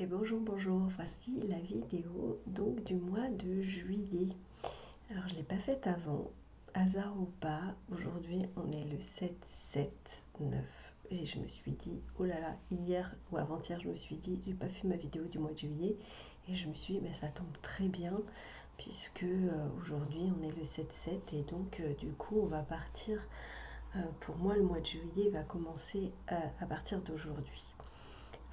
Et bonjour, voici la vidéo donc du mois de juillet. Alors je ne l'ai pas faite avant, hasard ou pas, aujourd'hui on est le 7/7/9 et je me suis dit, oh là là, hier ou avant-hier je me suis dit, j'ai pas fait ma vidéo du mois de juillet et je me suis dit, mais ça tombe très bien puisque aujourd'hui on est le 7/7 et donc du coup on va partir, pour moi le mois de juillet va commencer à partir d'aujourd'hui.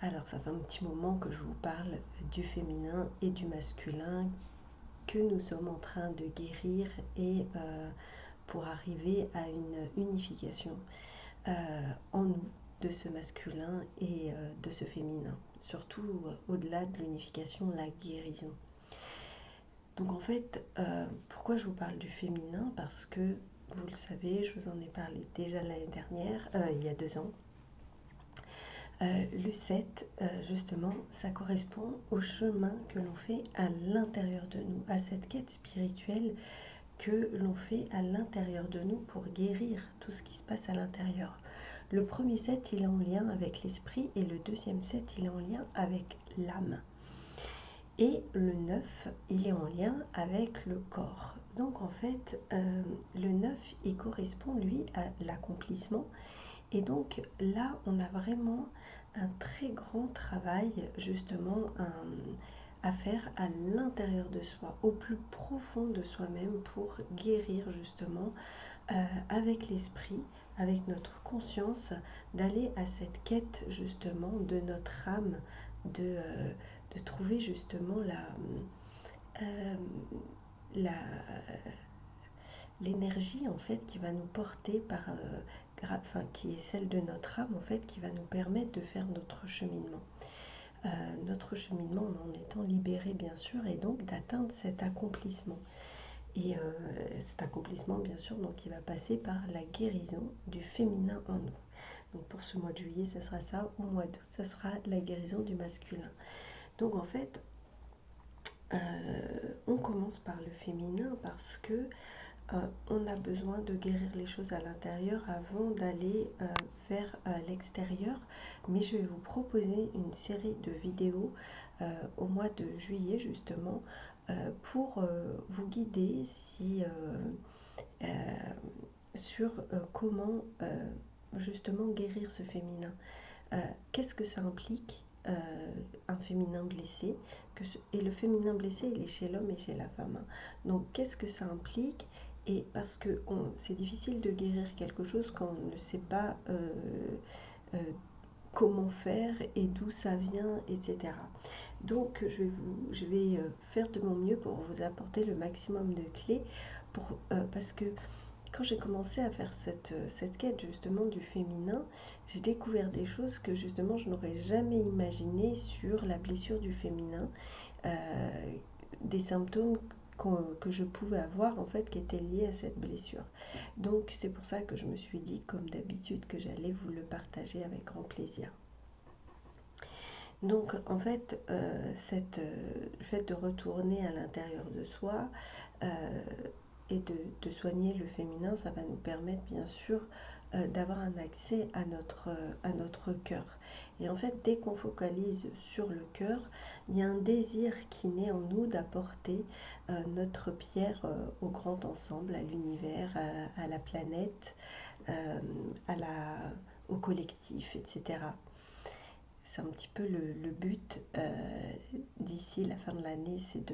Alors, ça fait un petit moment que je vous parle du féminin et du masculin que nous sommes en train de guérir et pour arriver à une unification en nous de ce masculin et de ce féminin. Surtout au-delà de l'unification, la guérison. Donc en fait, pourquoi je vous parle du féminin? Parce que, vous le savez, je vous en ai parlé déjà l'année dernière, il y a 2 ans. Le 7, justement, ça correspond au chemin que l'on fait à l'intérieur de nous, à cette quête spirituelle que l'on fait à l'intérieur de nous pour guérir tout ce qui se passe à l'intérieur. Le premier 7, il est en lien avec l'esprit et le deuxième 7, il est en lien avec l'âme. Et le 9, il est en lien avec le corps. Donc en fait, le 9, il correspond, lui, à l'accomplissement. Et donc là, on a vraiment un très grand travail justement à faire à l'intérieur de soi, au plus profond de soi-même pour guérir justement avec l'esprit, avec notre conscience, d'aller à cette quête justement de notre âme, de trouver justement la, l'énergie en fait qui va nous porter par qui est celle de notre âme en fait, qui va nous permettre de faire notre cheminement en étant libéré bien sûr, et donc d'atteindre cet accomplissement. Et cet accomplissement bien sûr, donc il va passer par la guérison du féminin en nous. Donc pour ce mois de juillet ça sera ça, au mois d'août ça sera la guérison du masculin. Donc en fait on commence par le féminin parce que on a besoin de guérir les choses à l'intérieur avant d'aller vers l'extérieur. Mais je vais vous proposer une série de vidéos au mois de juillet justement pour vous guider sur comment justement guérir ce féminin. Qu'est-ce que ça implique un féminin blessé, et le féminin blessé il est chez l'homme et chez la femme. Donc qu'est-ce que ça implique? Et parce que c'est difficile de guérir quelque chose quand on ne sait pas euh, comment faire et d'où ça vient, etc. Donc je vais faire de mon mieux pour vous apporter le maximum de clés parce que quand j'ai commencé à faire cette quête justement du féminin, j'ai découvert des choses que justement je n'aurais jamais imaginé sur la blessure du féminin, des symptômes que je pouvais avoir en fait qui étaient liés à cette blessure. Donc c'est pour ça que je me suis dit, comme d'habitude, que j'allais vous le partager avec grand plaisir. Donc en fait, le fait de retourner à l'intérieur de soi et de soigner le féminin, ça va nous permettre bien sûr d'avoir un accès à notre cœur. Et en fait, dès qu'on focalise sur le cœur, il y a un désir qui naît en nous d'apporter notre pierre au grand ensemble, à l'univers, à la planète, au collectif, etc. C'est un petit peu le but d'ici la fin de l'année, c'est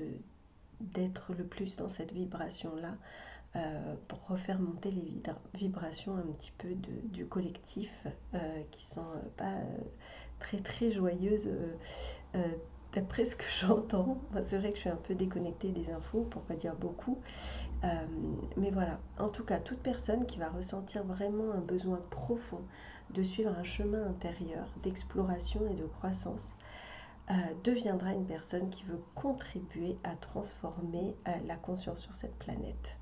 d'être le plus dans cette vibration-là pour refaire monter les vibrations un petit peu du collectif qui sont pas très très joyeuses d'après ce que j'entends. Enfin, c'est vrai que je suis un peu déconnectée des infos pour pas dire beaucoup, mais voilà, en tout cas toute personne qui va ressentir vraiment un besoin profond de suivre un chemin intérieur d'exploration et de croissance deviendra une personne qui veut contribuer à transformer la conscience sur cette planète.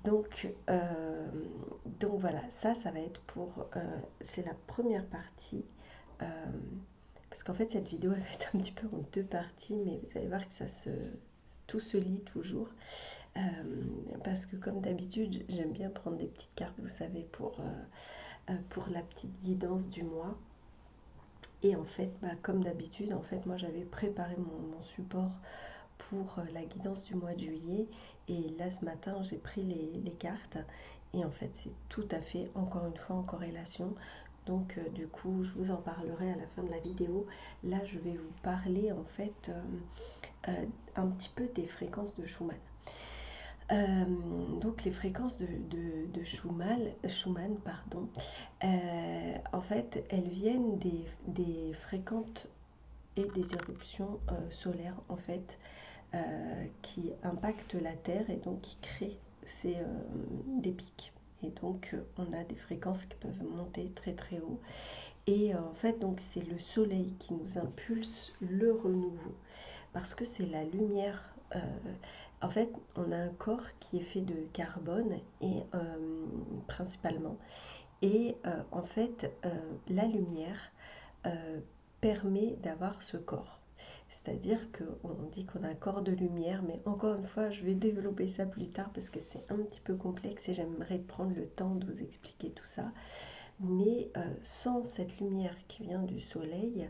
Donc voilà, ça va être c'est la première partie, parce qu'en fait cette vidéo elle va être un petit peu en 2 parties, mais vous allez voir que tout se lit toujours, parce que comme d'habitude j'aime bien prendre des petites cartes, vous savez, pour la petite guidance du mois. Et en fait, comme d'habitude, en fait, moi j'avais préparé mon support pour la guidance du mois de juillet. Et là, ce matin, j'ai pris les cartes. Et en fait, c'est tout à fait, encore une fois, en corrélation. Donc, du coup, je vous en parlerai à la fin de la vidéo. Là, je vais vous parler, en fait, un petit peu des fréquences de Schumann. Donc les fréquences de Schumann, pardon, en fait, elles viennent des fréquences et des éruptions solaires, en fait, qui impactent la Terre et donc qui créent des pics. Et donc, on a des fréquences qui peuvent monter très très haut. Et en fait, donc c'est le Soleil qui nous impulse le renouveau, parce que c'est la lumière. En fait, on a un corps qui est fait de carbone et principalement. Et en fait, la lumière permet d'avoir ce corps. C'est-à-dire qu'on dit qu'on a un corps de lumière, mais encore une fois, je vais développer ça plus tard parce que c'est un petit peu complexe et j'aimerais prendre le temps de vous expliquer tout ça. Mais sans cette lumière qui vient du soleil,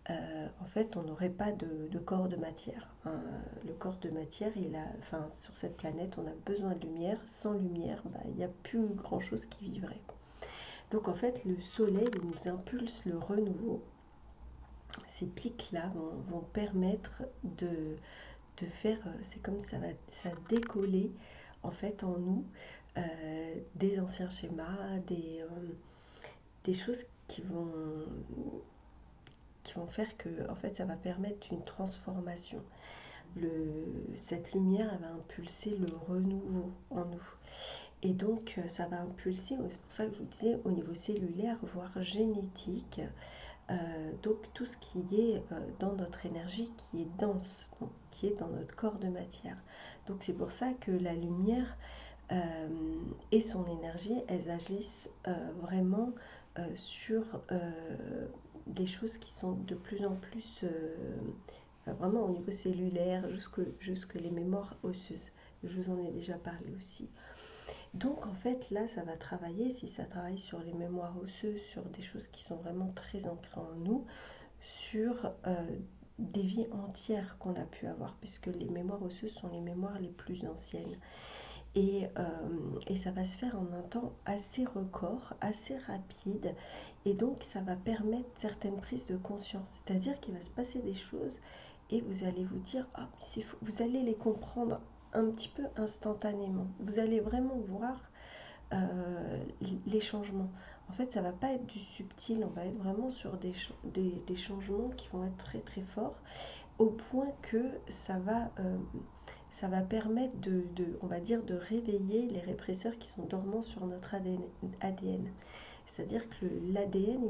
en fait, on n'aurait pas de corps de matière. Hein. Le corps de matière, sur cette planète, on a besoin de lumière. Sans lumière, il n'y a plus grand-chose qui vivrait. Donc en fait, le soleil il nous impulse le renouveau. Ces pics-là vont permettre de faire, c'est comme ça décoller en fait en nous des anciens schémas, des choses qui vont faire que en fait ça va permettre une transformation. Cette lumière elle va impulser le renouveau en nous. Et donc ça va impulser, c'est pour ça que je vous disais, au niveau cellulaire, voire génétique, donc tout ce qui est dans notre énergie, qui est dense, donc, qui est dans notre corps de matière. Donc c'est pour ça que la lumière et son énergie, elles agissent vraiment sur des choses qui sont de plus en plus vraiment au niveau cellulaire, jusque les mémoires osseuses. Je vous en ai déjà parlé aussi. Donc en fait là ça va travailler, si ça travaille sur les mémoires osseuses, sur des choses qui sont vraiment très ancrées en nous, sur des vies entières qu'on a pu avoir, puisque les mémoires osseuses sont les mémoires les plus anciennes. Et ça va se faire en un temps assez record, assez rapide, et donc ça va permettre certaines prises de conscience. C'est-à-dire qu'il va se passer des choses et vous allez vous dire ah c'est fou. Vous allez les comprendre un petit peu instantanément. Vous allez vraiment voir les changements. En fait, ça va pas être du subtil, on va être vraiment sur des changements qui vont être très très forts, au point que ça va permettre on va dire, de réveiller les répresseurs qui sont dormants sur notre ADN. C'est-à-dire que l'ADN,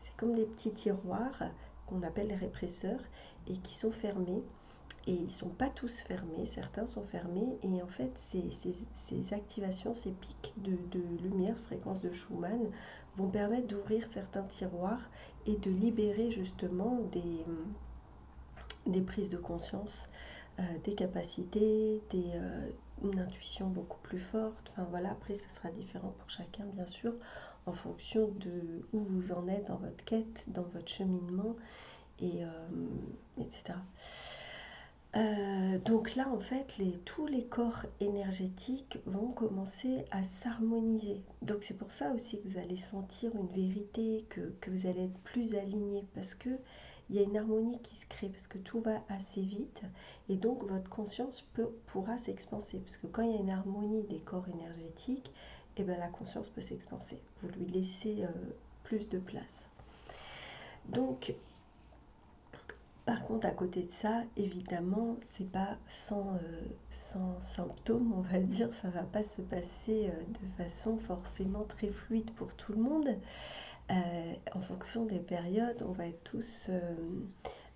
c'est comme des petits tiroirs qu'on appelle les répresseurs et qui sont fermés. Et ils ne sont pas tous fermés, certains sont fermés. Et en fait, ces activations, ces pics de lumière, fréquence de Schumann, vont permettre d'ouvrir certains tiroirs et de libérer justement des prises de conscience, des capacités, une intuition beaucoup plus forte. Enfin voilà, après ça sera différent pour chacun bien sûr, en fonction de où vous en êtes dans votre quête, dans votre cheminement, etc. Donc là en fait tous les corps énergétiques vont commencer à s'harmoniser. Donc c'est pour ça aussi que vous allez sentir une vérité, que vous allez être plus aligné, parce que il y a une harmonie qui se crée, parce que tout va assez vite, et donc votre conscience pourra s'expanser, parce que quand il y a une harmonie des corps énergétiques, et ben la conscience peut s'expanser, vous lui laissez plus de place. Donc par contre, à côté de ça, évidemment, c'est pas sans symptômes, on va dire, ça va pas se passer de façon forcément très fluide pour tout le monde. En fonction des périodes, on va être tous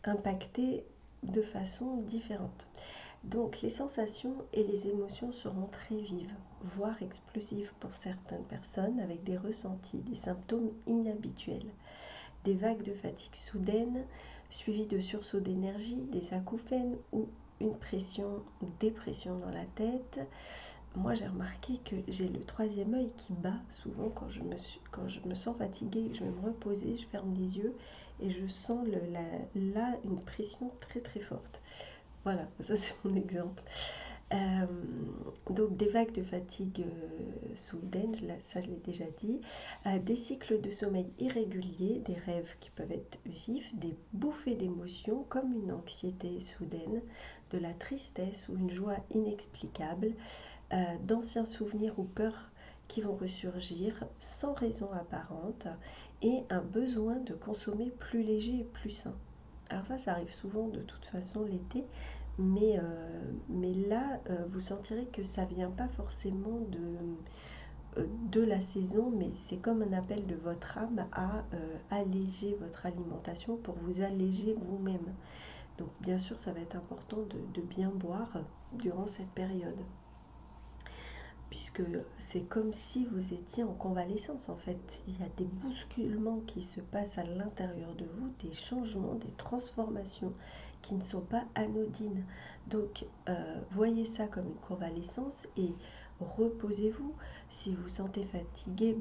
impactés de façon différente. Donc les sensations et les émotions seront très vives, voire explosives pour certaines personnes, avec des ressentis, des symptômes inhabituels, des vagues de fatigue soudaine, suivies de sursauts d'énergie, des acouphènes ou une pression ou dépression dans la tête, moi j'ai remarqué que j'ai le troisième œil qui bat souvent quand je me sens fatiguée, je vais me reposer, je ferme les yeux et je sens là une pression très très forte. Voilà, ça c'est mon exemple. Euh, donc des vagues de fatigue soudaines, ça je l'ai déjà dit, des cycles de sommeil irréguliers, des rêves qui peuvent être vifs, des bouffées d'émotions comme une anxiété soudaine, de la tristesse ou une joie inexplicable, d'anciens souvenirs ou peurs qui vont ressurgir sans raison apparente et un besoin de consommer plus léger et plus sain. Alors ça arrive souvent de toute façon l'été, mais là, vous sentirez que ça vient pas forcément de la saison, mais c'est comme un appel de votre âme à alléger votre alimentation pour vous alléger vous-même. Donc bien sûr, ça va être important de bien boire durant cette période, puisque c'est comme si vous étiez en convalescence en fait. Il y a des bousculements qui se passent à l'intérieur de vous, des changements, des transformations qui ne sont pas anodines. Donc voyez ça comme une convalescence et reposez-vous. Si vous sentez fatigué,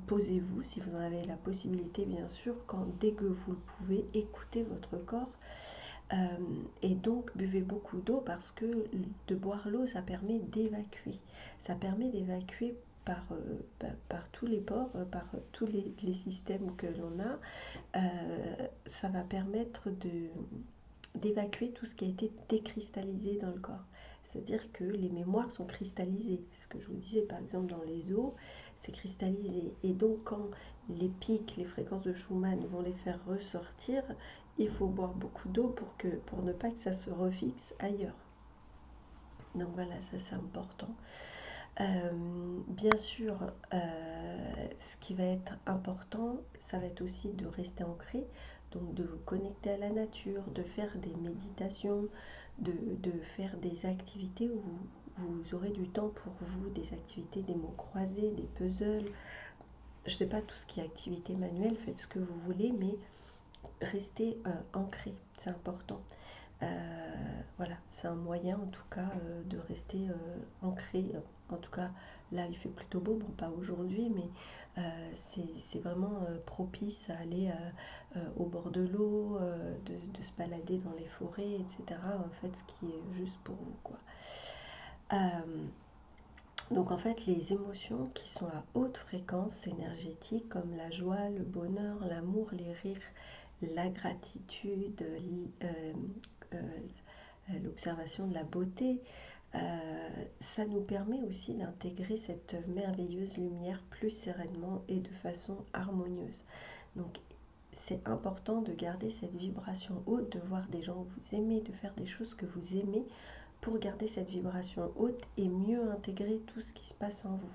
posez-vous, si vous en avez la possibilité bien sûr, dès que vous le pouvez, écoutez votre corps. Et donc buvez beaucoup d'eau parce que de boire l'eau, ça permet d'évacuer. Ça permet d'évacuer par tous les pores, par tous les systèmes que l'on a. Ça va permettre d'évacuer tout ce qui a été décristallisé dans le corps. C'est-à-dire que les mémoires sont cristallisées. Ce que je vous disais, par exemple, dans les os, c'est cristallisé. Et donc, quand les pics, les fréquences de Schumann vont les faire ressortir, il faut boire beaucoup d'eau pour ne pas que ça se refixe ailleurs. Donc voilà, ça c'est important. Bien sûr, ce qui va être important, ça va être aussi de rester ancré, donc de vous connecter à la nature, de faire des méditations, de faire des activités où vous aurez du temps pour vous, des activités, des mots croisés, des puzzles. Je ne sais pas, tout ce qui est activité manuelle, faites ce que vous voulez, mais restez ancré, c'est important. Voilà, c'est un moyen en tout cas de rester ancré. En tout cas, là il fait plutôt beau, bon pas aujourd'hui, mais c'est vraiment propice à aller au bord de l'eau, de se balader dans les forêts, etc. En fait, ce qui est juste pour vous, quoi. Donc en fait, les émotions qui sont à haute fréquence énergétique, comme la joie, le bonheur, l'amour, les rires, la gratitude, l'observation de la beauté, ça nous permet aussi d'intégrer cette merveilleuse lumière plus sereinement et de façon harmonieuse. Donc c'est important de garder cette vibration haute, de voir des gens que vous aimez, de faire des choses que vous aimez pour garder cette vibration haute et mieux intégrer tout ce qui se passe en vous.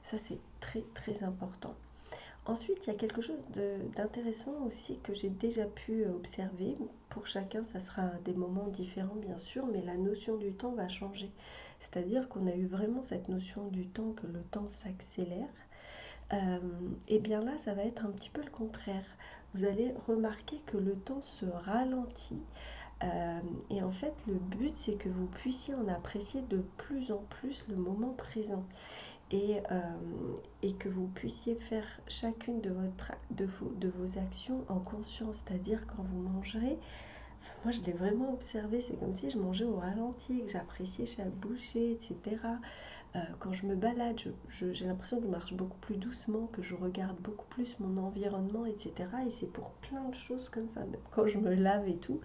Ça c'est très très important. Ensuite, il y a quelque chose d'intéressant aussi que j'ai déjà pu observer. Pour chacun, ça sera des moments différents, bien sûr, mais la notion du temps va changer. C'est-à-dire qu'on a eu vraiment cette notion du temps, que le temps s'accélère. Et bien là, ça va être un petit peu le contraire. Vous allez remarquer que le temps se ralentit. Et en fait, le but, c'est que vous puissiez en apprécier de plus en plus le moment présent. Et que vous puissiez faire chacune de vos actions en conscience, c'est-à-dire quand vous mangerez. Enfin, moi je l'ai vraiment observé, c'est comme si je mangeais au ralenti, que j'appréciais chaque bouchée, etc. Quand je me balade, j'ai l'impression que je marche beaucoup plus doucement, que je regarde beaucoup plus mon environnement, etc. Et c'est pour plein de choses comme ça, même quand je me lave et tout.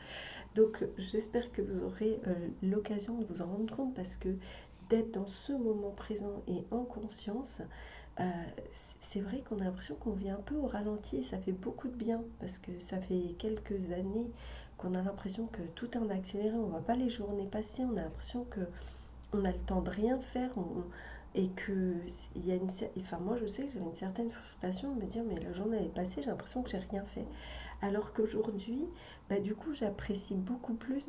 Donc j'espère que vous aurez l'occasion de vous en rendre compte, parce que d'être dans ce moment présent et en conscience, c'est vrai qu'on a l'impression qu'on vit un peu au ralenti et ça fait beaucoup de bien, parce que ça fait quelques années qu'on a l'impression que tout est en accéléré, on ne voit pas les journées passer, on a l'impression que on a le temps de rien faire, et que il y a enfin moi je sais que j'avais une certaine frustration de me dire mais la journée est passée, j'ai l'impression que j'ai rien fait. Alors qu'aujourd'hui, du coup, j'apprécie beaucoup plus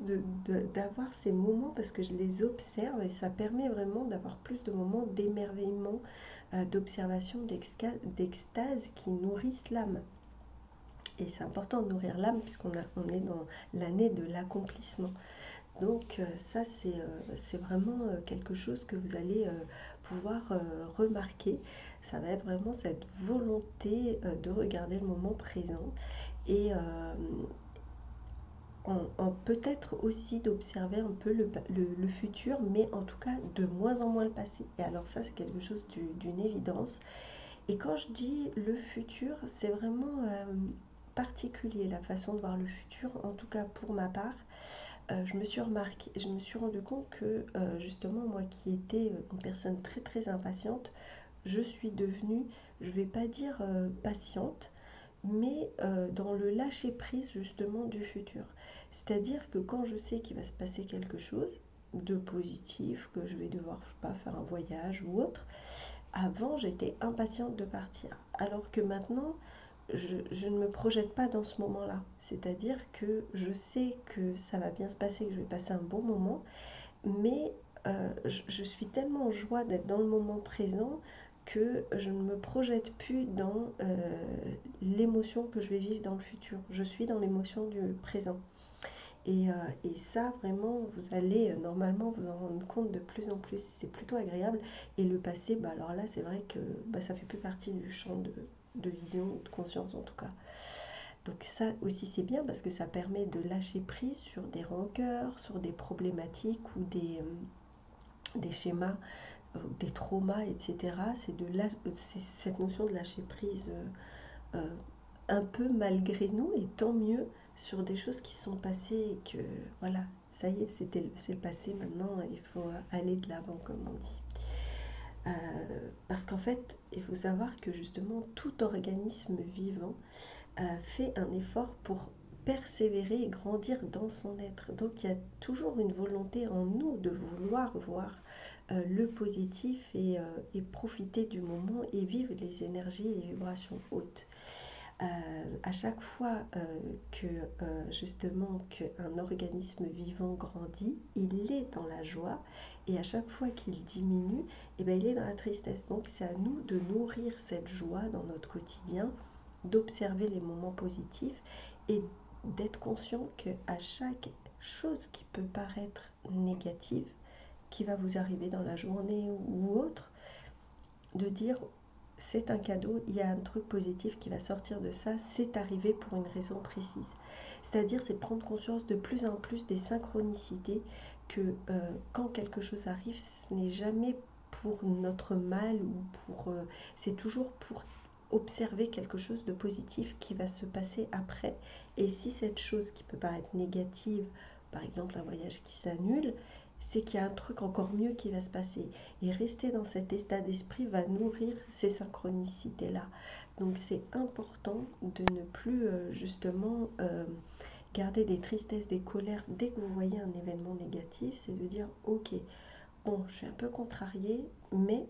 d'avoir ces moments parce que je les observe et ça permet vraiment d'avoir plus de moments d'émerveillement, d'observation, d'extase qui nourrissent l'âme. Et c'est important de nourrir l'âme puisqu'on est dans l'année de l'accomplissement. Donc ça, c'est vraiment quelque chose que vous allez pouvoir remarquer. Ça va être vraiment cette volonté de regarder le moment présent et peut-être aussi d'observer un peu le futur, mais en tout cas de moins en moins le passé. Et alors ça, c'est quelque chose d'une évidence. Et quand je dis le futur, c'est vraiment particulier la façon de voir le futur, en tout cas pour ma part. Je me suis rendu compte que justement moi qui étais une personne très très impatiente, je suis devenue, je vais pas dire patiente, mais dans le lâcher prise justement du futur. C'est-à-dire que quand je sais qu'il va se passer quelque chose de positif, que je vais devoir, je sais pas, faire un voyage ou autre, avant j'étais impatiente de partir. Alors que maintenant, je ne me projette pas dans ce moment-là. C'est-à-dire que je sais que ça va bien se passer, que je vais passer un bon moment, mais je suis tellement en joie d'être dans le moment présent que je ne me projette plus dans l'émotion que je vais vivre dans le futur. Je suis dans l'émotion du présent. Et ça, vraiment, vous allez normalement vous en rendre compte de plus en plus. C'est plutôt agréable. Et le passé, bah, alors là, c'est vrai que bah, ça fait plus partie du champ de vision, de conscience en tout cas. Donc ça aussi c'est bien parce que ça permet de lâcher prise sur des rancœurs, sur des problématiques ou des schémas, des traumas, etc. C'est cette notion de lâcher prise euh, un peu malgré nous et tant mieux sur des choses qui sont passées et que voilà, ça y est, c'est le passé maintenant, il faut aller de l'avant comme on dit. Parce qu'en fait, il faut savoir que justement tout organisme vivant fait un effort pour persévérer et grandir dans son être. Donc il y a toujours une volonté en nous de vouloir voir le positif et profiter du moment et vivre les énergies et les vibrations hautes. À chaque fois que justement qu'un organisme vivant grandit, il est dans la joie et à chaque fois qu'il diminue, eh ben, il est dans la tristesse. Donc c'est à nous de nourrir cette joie dans notre quotidien, d'observer les moments positifs et d'être conscient qu'à chaque chose qui peut paraître négative, qui va vous arriver dans la journée ou autre, de dire c'est un cadeau, il y a un truc positif qui va sortir de ça, c'est arrivé pour une raison précise. C'est-à-dire, c'est prendre conscience de plus en plus des synchronicités, que quand quelque chose arrive, ce n'est jamais pour notre mal ou pour... c'est toujours pour observer quelque chose de positif qui va se passer après. Et si cette chose qui peut paraître négative, par exemple un voyage qui s'annule, c'est qu'il y a un truc encore mieux qui va se passer. Et rester dans cet état d'esprit va nourrir ces synchronicités-là. Donc c'est important de ne plus justement garder des tristesses, des colères dès que vous voyez un événement négatif. C'est de dire ok, bon, je suis un peu contrariée, mais,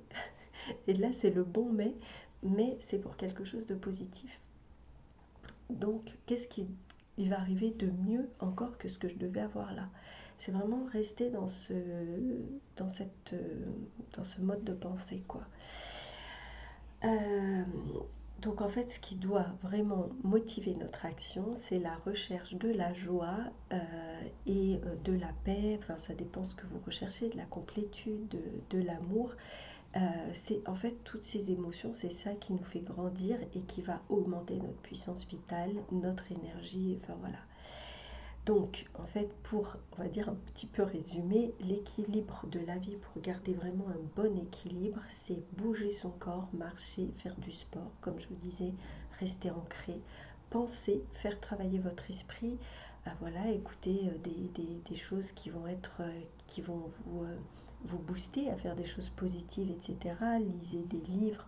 et là c'est le bon mais c'est pour quelque chose de positif. Donc qu'est-ce qui va arriver de mieux encore que ce que je devais avoir là? C'est vraiment rester dans, cette, dans ce mode de pensée, quoi. Euh, donc en fait, ce qui doit vraiment motiver notre action, c'est la recherche de la joie et de la paix. Enfin, ça dépend ce que vous recherchez, de la complétude, de l'amour. C'est en fait toutes ces émotions, c'est ça qui nous fait grandir et qui va augmenter notre puissance vitale, notre énergie. Enfin voilà. Donc, en fait, pour, on va dire, un petit peu résumer, l'équilibre de la vie, pour garder vraiment un bon équilibre, c'est bouger son corps, marcher, faire du sport, comme je vous disais, rester ancré, penser, faire travailler votre esprit, voilà, écouter des choses qui vont être, qui vont vous booster à faire des choses positives, etc. Lisez des livres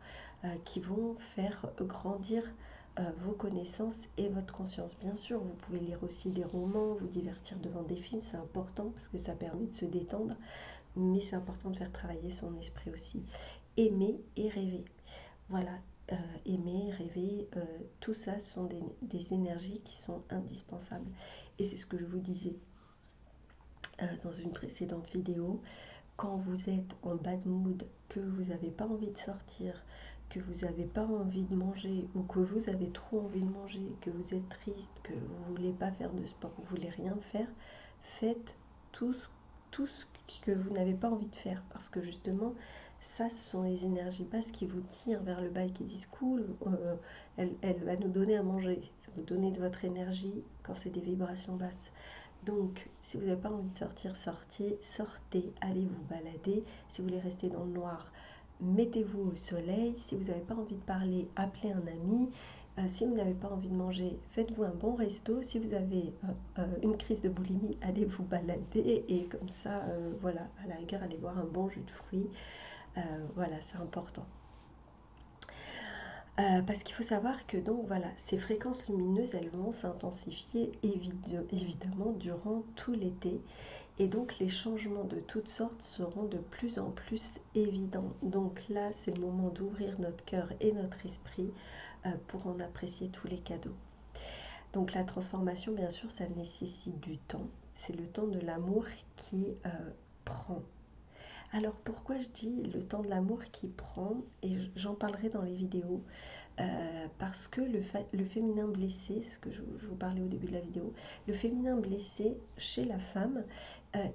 qui vont faire grandir vos connaissances et votre conscience. Bien sûr, vous pouvez lire aussi des romans, vous divertir devant des films, c'est important parce que ça permet de se détendre, mais c'est important de faire travailler son esprit aussi. Aimer et rêver. Voilà, aimer, rêver, tout ça sont des énergies qui sont indispensables. Et c'est ce que je vous disais dans une précédente vidéo. Quand vous êtes en bad mood, que vous n'avez pas envie de sortir, que vous n'avez pas envie de manger ou que vous avez trop envie de manger, que vous êtes triste, que vous ne voulez pas faire de sport, vous ne voulez rien faire, faites tout ce que vous n'avez pas envie de faire. Parce que justement, ça, ce sont les énergies basses qui vous tirent vers le bas et qui disent cool, elle va nous donner à manger. Ça va vous donner de votre énergie quand c'est des vibrations basses. Donc, si vous n'avez pas envie de sortir, sortez, allez vous balader. Si vous voulez rester dans le noir, mettez-vous au soleil. Si vous n'avez pas envie de parler, appelez un ami. Si vous n'avez pas envie de manger, faites-vous un bon resto. Si vous avez une crise de boulimie, allez vous balader. Et comme ça, voilà, à la rigueur, allez boire un bon jus de fruits. Voilà, c'est important. Parce qu'il faut savoir que donc voilà, ces fréquences lumineuses, elles vont s'intensifier évidemment durant tout l'été. Et donc les changements de toutes sortes seront de plus en plus évidents. Donc là, c'est le moment d'ouvrir notre cœur et notre esprit pour en apprécier tous les cadeaux. Donc la transformation, bien sûr, ça nécessite du temps. C'est le temps de l'amour qui prend. Alors pourquoi je dis le temps de l'amour qui prend, et j'en parlerai dans les vidéos, parce que le féminin blessé, ce que je vous parlais au début de la vidéo, le féminin blessé chez la femme,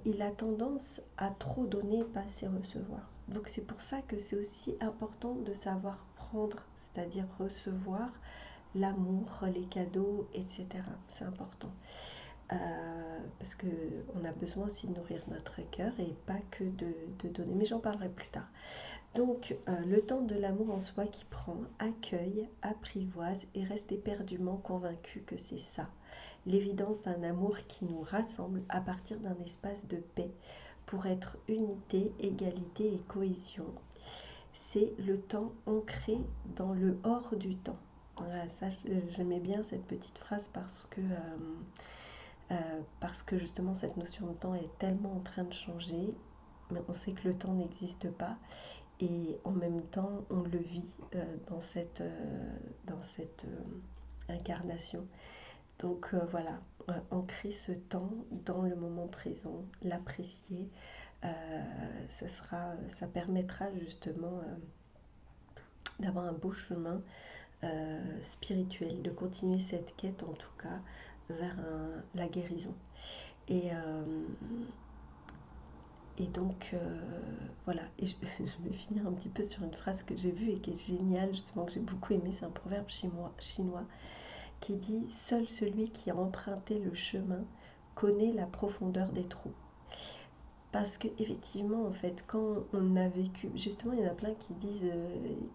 il a tendance à trop donner, pas assez recevoir. Donc c'est pour ça que c'est aussi important de savoir prendre, c'est-à-dire recevoir l'amour, les cadeaux, etc. C'est important. Parce qu'on a besoin aussi de nourrir notre cœur et pas que de donner, mais j'en parlerai plus tard. Donc le temps de l'amour en soi qui prend, accueille, apprivoise et reste éperdument convaincu que c'est ça, l'évidence d'un amour qui nous rassemble à partir d'un espace de paix pour être unité, égalité et cohésion. C'est le temps ancré dans le hors du temps. Voilà, ça j'aimais bien cette petite phrase parce que justement cette notion de temps est tellement en train de changer, mais on sait que le temps n'existe pas et en même temps on le vit dans cette incarnation. Donc voilà, ancrer ce temps dans le moment présent, l'apprécier, ça permettra justement d'avoir un beau chemin spirituel, de continuer cette quête en tout cas vers la guérison. Et, donc voilà, et je vais finir un petit peu sur une phrase que j'ai vue et qui est géniale, justement que j'ai beaucoup aimé, c'est un proverbe chinois qui dit « Seul celui qui a emprunté le chemin connaît la profondeur des trous ». Parce que effectivement, en fait, quand on a vécu, justement, il y en a plein qui disent,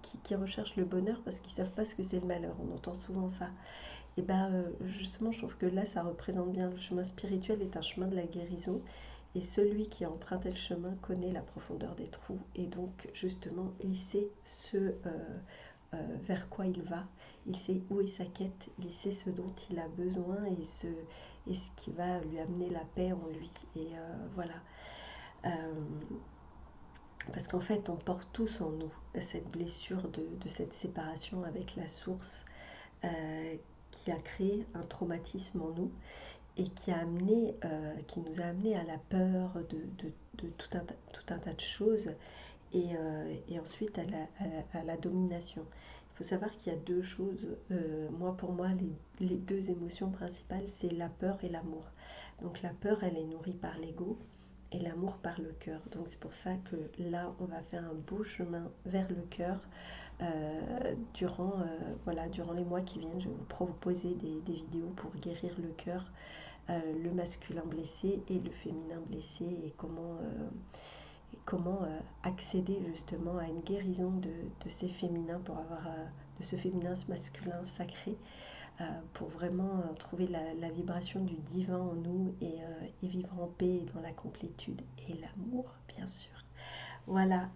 qui recherchent le bonheur parce qu'ils savent pas ce que c'est le malheur. On entend souvent ça. Et ben, justement, je trouve que là, ça représente bien. Le chemin spirituel est un chemin de la guérison. Et celui qui a emprunté le chemin connaît la profondeur des trous. Et donc, justement, il sait vers quoi il va. Il sait où est sa quête. Il sait ce dont il a besoin et ce qui va lui amener la paix en lui. Et voilà. Parce qu'en fait, on porte tous en nous cette blessure de cette séparation avec la source qui a créé un traumatisme en nous et qui nous a amené à la peur de tout un tas de choses et ensuite à la domination. Il faut savoir qu'il y a deux choses, pour moi, les deux émotions principales, c'est la peur et l'amour. Donc la peur, elle est nourrie par l'ego et l'amour par le cœur. Donc c'est pour ça que là, on va faire un beau chemin vers le cœur. Durant les mois qui viennent, je vais vous proposer des vidéos pour guérir le cœur, le masculin blessé et le féminin blessé, et comment accéder justement à une guérison de ces féminins pour avoir de ce féminin, ce masculin sacré, pour vraiment trouver la vibration du divin en nous et vivre en paix et dans la complétude et l'amour, bien sûr. Voilà,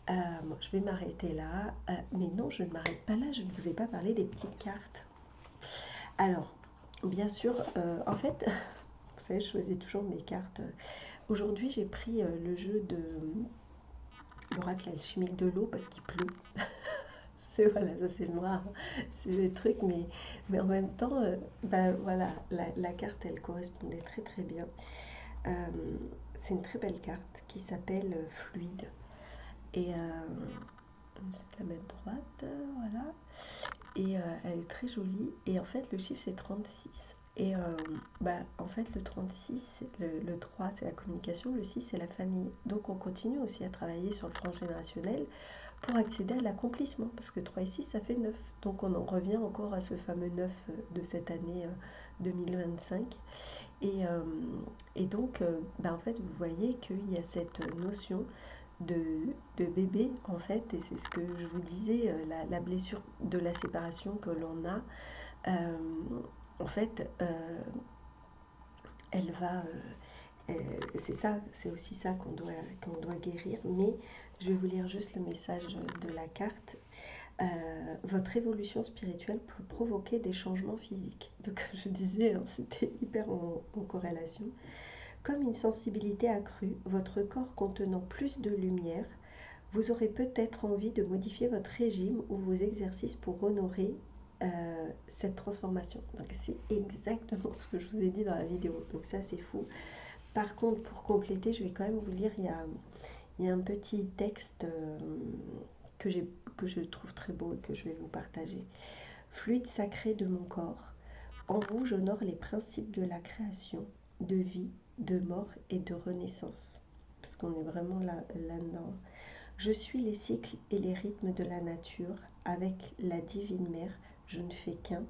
je vais m'arrêter là, mais non, je ne m'arrête pas là, je ne vous ai pas parlé des petites cartes. Alors, bien sûr, en fait, vous savez, je choisis toujours mes cartes. Aujourd'hui, j'ai pris le jeu de l'oracle alchimique de l'eau parce qu'il pleut. Voilà, ça c'est noir, c'est des trucs, mais en même temps, voilà, la carte, elle correspondait très très bien. C'est une très belle carte qui s'appelle Fluide. Et je vais la mettre droite, voilà. Et elle est très jolie. Et en fait, le chiffre c'est 36. Et en fait, le 36, le 3, c'est la communication, le 6, c'est la famille. Donc on continue aussi à travailler sur le transgénérationnel pour accéder à l'accomplissement, parce que 3 et 6, ça fait 9. Donc on en revient encore à ce fameux 9 de cette année 2025. Et, euh, et donc, en fait, vous voyez qu'il y a cette notion de, de bébé, en fait, et c'est ce que je vous disais, la blessure de la séparation que l'on a, euh, en fait, elle va... c'est ça, c'est aussi ça qu'on doit guérir, mais je vais vous lire juste le message de la carte. Votre évolution spirituelle peut provoquer des changements physiques. Donc je disais, hein, c'était hyper en corrélation. Comme une sensibilité accrue, votre corps contenant plus de lumière, vous aurez peut-être envie de modifier votre régime ou vos exercices pour honorer cette transformation. Donc c'est exactement ce que je vous ai dit dans la vidéo. Donc ça c'est fou. Par contre, pour compléter, je vais quand même vous lire, il y a un petit texte que, que je trouve très beau et que je vais vous partager. Fluide sacré de mon corps, en vous j'honore les principes de la création, de vie, de mort et de renaissance. Parce qu'on est vraiment là-dedans. Je suis les cycles et les rythmes de la nature. Avec la divine mère, je ne fais qu'un.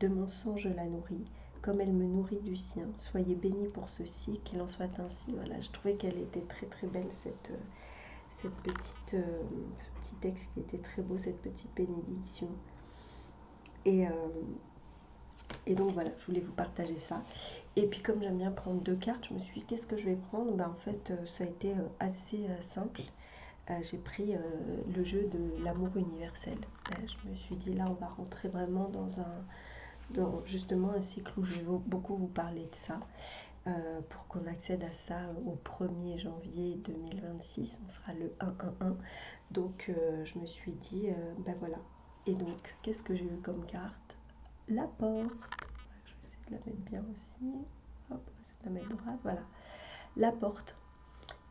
De mon sang, je la nourris, comme elle me nourrit du sien. Soyez bénis pour ceci, qu'il en soit ainsi. Voilà, je trouvais qu'elle était très très belle, cette petite, ce petit texte qui était très beau, cette petite bénédiction. Et, euh, et donc voilà, je voulais vous partager ça. Et puis comme j'aime bien prendre deux cartes, je me suis dit qu'est-ce que je vais prendre. En fait, ça a été assez simple. J'ai pris le jeu de l'amour universel. Je me suis dit là on va rentrer vraiment dans justement un cycle où je vais beaucoup vous parler de ça, pour qu'on accède à ça au 1er janvier 2026, on sera le 1-1-1. Donc je me suis dit, voilà. Et donc qu'est-ce que j'ai eu comme carte? La porte. Je vais essayer de la mettre bien aussi. Hop, on va essayer de la mettre droite, voilà. La porte.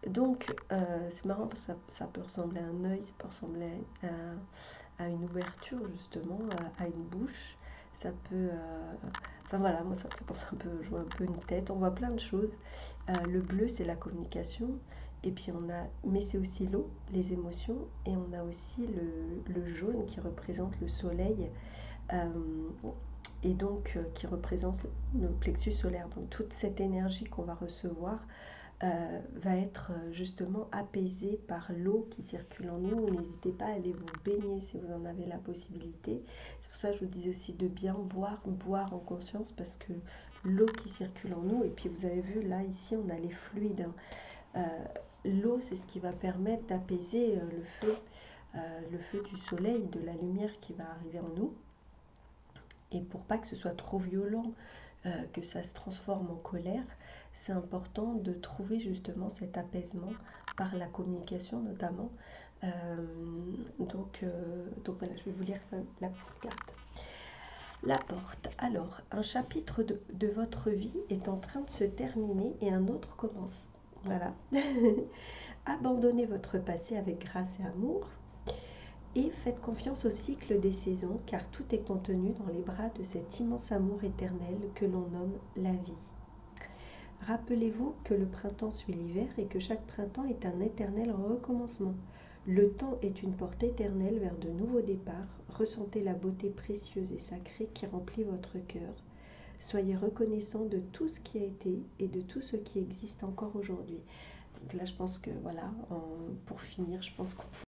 Donc, c'est marrant parce que ça peut ressembler à un œil, ça peut ressembler à une ouverture, justement, à une bouche. Ça peut. Enfin voilà, moi ça me fait penser un peu, je vois un peu une tête, on voit plein de choses. Le bleu, c'est la communication. Et puis on a. Mais c'est aussi l'eau, les émotions. Et on a aussi le jaune qui représente le soleil. euh, et donc qui représente le plexus solaire. Donc toute cette énergie qu'on va recevoir va être justement apaisé par l'eau qui circule en nous. N'hésitez pas à aller vous baigner si vous en avez la possibilité. C'est pour ça que je vous dis aussi de bien boire en conscience, parce que l'eau qui circule en nous, et puis vous avez vu là ici on a les fluides. L'eau, c'est ce qui va permettre d'apaiser le feu du soleil, de la lumière qui va arriver en nous. Et pour pas que ce soit trop violent, que ça se transforme en colère, c'est important de trouver justement cet apaisement par la communication notamment. Donc voilà, je vais vous lire la petite carte. La porte. Alors, un chapitre de votre vie est en train de se terminer et un autre commence. Voilà. Abandonnez votre passé avec grâce et amour. Et faites confiance au cycle des saisons, car tout est contenu dans les bras de cet immense amour éternel que l'on nomme la vie. Rappelez-vous que le printemps suit l'hiver et que chaque printemps est un éternel recommencement. Le temps est une porte éternelle vers de nouveaux départs. Ressentez la beauté précieuse et sacrée qui remplit votre cœur. Soyez reconnaissant de tout ce qui a été et de tout ce qui existe encore aujourd'hui. Donc là, je pense que voilà, pour finir, je pense qu'on